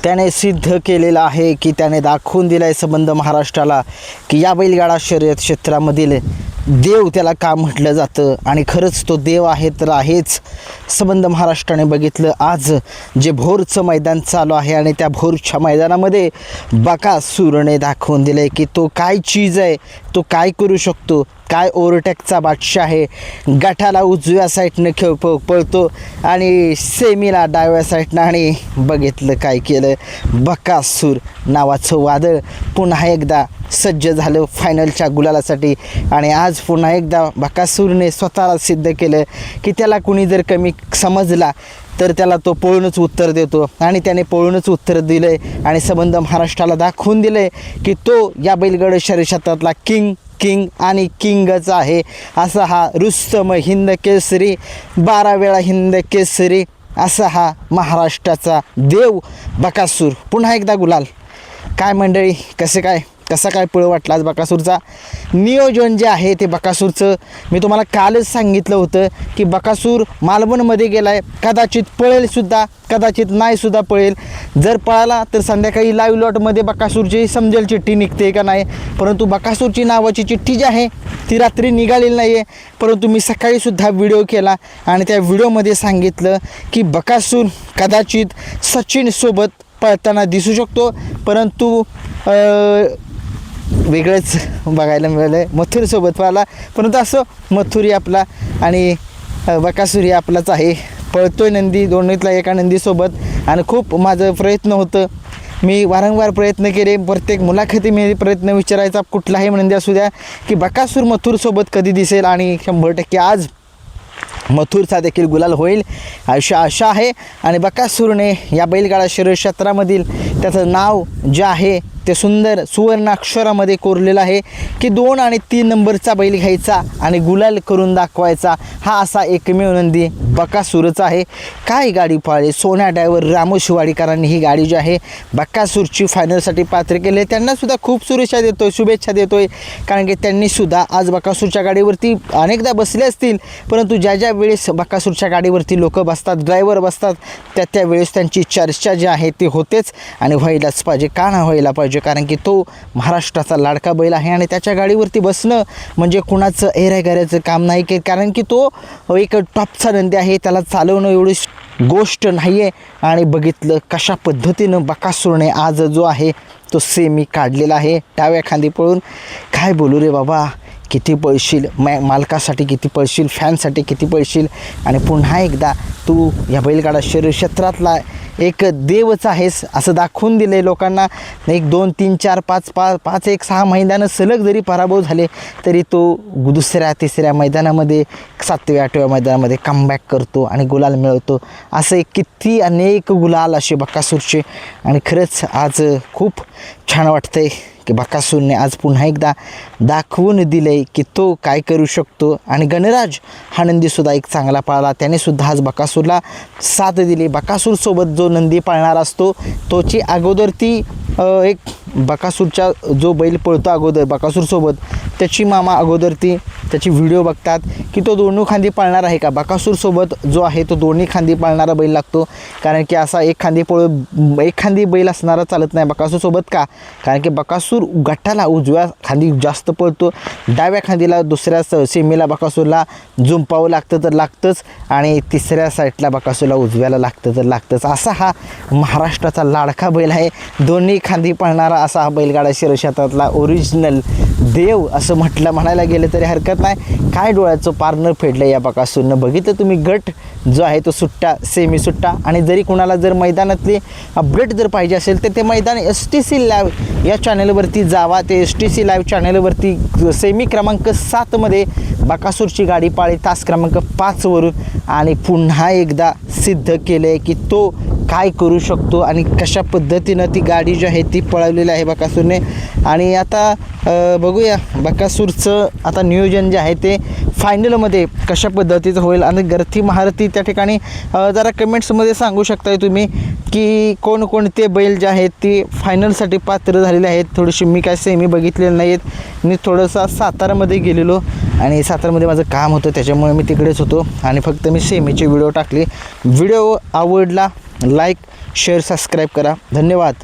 त्याने सिद्ध केलेलं आहे की त्याने दाखवून दिला आहे संबंध महाराष्ट्राला की या बैलगाडा शर्यत क्षेत्रामधील देव त्याला का म्हटलं जातं आणि खरंच तो देव आहे तर आहेच. संबंध महाराष्ट्राने बघितलं आज जे भोरचं मैदान चालू आहे आणि त्या भोरच्या मैदानामध्ये बकासूरने दाखवून दिलं आहे की तो काय चीज आहे, तो काय करू शकतो, काय ओव्हरटेकचा बादशाह आहे. गटाला उजव्या साईडनं पळतो आणि सेमीला डाव्या साईडनं आणि बघितलं काय केलं. बकासूर नावाचं वादळ पुन्हा एकदा सज्ज झालं फायनलच्या गुलालासाठी आणि आज पुन्हा एकदा बकासूरने स्वतःला सिद्ध केलं की त्याला कुणी जर कमी समजला तर त्याला तो पळूनच उत्तर देतो आणि त्याने पळूनच उत्तर दिलं आहे आणि संबंध महाराष्ट्राला दाखवून दिलं आहे की तो या बैलगाडा शर्यतातला किंग आणि किंगच आहे. असा हा रुस्तम हिंद केसरी, 12 वेळा हिंद केसरी असा हा महाराष्ट्राचा देव बकासूर. पुन्हा एकदा गुलाल. काय मंडळी, कसा काय पळ वाटला आज बकासूरचा. नियोजन जे आहे ते बकासूरचं मी तुम्हाला कालच सांगितलं होतं की बकासूर मालवणमध्ये गेला आहे, कदाचित पळेलसुद्धा, कदाचित नाहीसुद्धा पळेल. जर पळाला तर संध्याकाळी लाईव्ह लॉटमध्ये बकासूरची समजेल चिठ्ठी निघते का नाही. परंतु बकासूरची नावाची चिठ्ठी जी आहे ती रात्री निघालेली नाही आहे, परंतु मी सकाळीसुद्धा व्हिडिओ केला आणि त्या व्हिडिओमध्ये सांगितलं की बकासूर कदाचित सचिनसोबत पळताना दिसू शकतो. परंतु वेगळंच बघायला मिळालं आहे, मथुरसोबत पळाला. परंतु असं मथुरी आपला आणि बकासूर आपलाच आहे. पळतोय नंदी, दोन्हीतला एका नंदीसोबत आणि खूप माझं प्रयत्न होतं. मी वारंवार प्रयत्न केले, प्रत्येक मुलाखतीमध्ये प्रयत्न विचारायचा कुठलाही नंदी असू द्या की बकासूर मथुरसोबत कधी दिसेल आणि 100% आज मथुरचा देखील गुलाल होईल आशा आहे. आणि बकासूरने या बैलगाडा शर्यत क्षेत्रामधील त्याचं नाव जे आहे ते सुंदर सुवर्ण अक्षरामध्ये कोरलेलं आहे की 2 आणि 3 नंबरचा बैल घ्यायचा आणि गुलाल करून दाखवायचा. हा असा एकमेव नंदी बकासूरच आहे. काय गाडी पाळली सोन्या ड्रायव्हर रामू शिवाडीकरांनी. ही गाडी जी आहे बकासूरची फायनलसाठी पात्र केले. त्यांनासुद्धा खूप शुभेच्छा देतोय कारण की त्यांनीसुद्धा आज बकासूरच्या गाडीवरती अनेकदा बसले असतील, परंतु ज्या वेळेस बकासूरच्या गाडीवरती लोक बसतात, ड्रायव्हर बसतात, त्यावेळेस त्यांची चर्चा जी आहे ती होतेच आणि व्हायलाच पाहिजे. का ना व्हायला पाहिजे, कारण की तो महाराष्ट्राचा लाडका बैल आहे आणि त्याच्या गाडीवरती बसणं म्हणजे कुणाचं एऱ्यागऱ्याचं काम नाही की, कारण की तो एक टॉपचा नंदी आहे. त्याला चालवणं एवढी गोष्ट नाही आहे. आणि बघितलं कशा पद्धतीनं बकासूरने आज जो आहे तो सेमी काढलेला आहे डाव्या खांदी पळून. काय बोलू रे बाबा, किती पळशील, मालकासाठी किती पळशील, फॅनसाठी किती पळशील आणि पुन्हा एकदा तू या बैलगाडा शर्यत क्षेत्रातला एक देवच आहेस असं दाखवून दिले लोकांना. 1 2 3 4 5 5 1 6 मैदानं सलग जरी पराभव झाले तरी तो दुसऱ्या तिसऱ्या मैदानामध्ये 7व्या 8व्या मैदानामध्ये कमबॅक करतो आणि गुलाल मिळवतो. असे किती अनेक गुलाल असे बकासूरचे आणि खरंच आज खूप छान वाटतंय की बकासूरने आज पुन्हा एकदा दाखवून दिलं आहे की तो काय करू शकतो. आणि गणराज हा नंदीसुद्धा एक चांगला पाळला, त्यानेसुद्धा आज बकासूरला साथ दिली. बकासूरसोबत जो नंदी पाळणार असतो तोची अगोदर ती एक बकासूरच्या जो बैल पळतो अगोदर बकासूरसोबत त्याची मामा अगोदर ती त्याची व्हिडिओ बघतात की तो दोन्ही खांदी पाळणार आहे का. बकासूरसोबत जो आहे तो दोन्ही खांदी पाळणारा बैल लागतो, कारण की असा एक खांदी बैल असणारा चालत नाही बकासूरसोबत. का, कारण की बकासूर गटाला उजव्या खांदी जास्त पळतो, डाव्या खांदीला दुसऱ्या सेमीला बकासूरला जुंपावं लागतं तर लागतंच आणि तिसऱ्या साईडला बकासूरला उजव्याला लागतं तर लागतंच. असा हा महाराष्ट्राचा लाडका बैल आहे, दोन्ही खांदी पाळणारा असा हा बैलगाडा शर्यतातला ओरिजिनल देव असं म्हणायला गेलं तरी हरकत नाही. काय डोळ्याचं पारणं फेडलं या बकासूरनं. बघितलं तुम्ही, गट जो आहे तो सुट्टा, सेमी सुट्टा. आणि जरी कुणाला जर मैदानातली अपडेट जर पाहिजे असेल तर ते मैदान STC लाईव्ह या चॅनलवरती जावा. ते STC लाईव्ह चॅनलवरती सेमी क्रमांक 7मध्ये बकासूरची गाडी पाळी तास क्रमांक 5वरून आणि पुन्हा एकदा सिद्ध केलं आहे की तो काय करू शकतो आणि कशा पद्धतीनं ती गाडी जी आहे ती पळवलेली आहे बकासूरने. आणि आता बघूया बकासूरचं आता नियोजन जे आहे ते फायनलमध्ये कशा पद्धतीचं होईल. आणि गर्थी महारथी त्या ठिकाणी जरा कमेंट्समध्ये सांगू शकताय तुम्ही की कोणकोणते बैल जे आहेत ते फायनलसाठी पात्र झालेले आहेत. थोडीशी मी काय सेमी बघितलेलं नाही आहेत, मी थोडंसं सातारामध्ये गेलेलो आणि सातारामध्ये माझं काम होतं त्याच्यामुळे मी तिकडेच होतो आणि फक्त मी सेमीचे व्हिडिओ टाकले. व्हिडिओ आवडला लाईक शेअर सबस्क्राईब करा. धन्यवाद.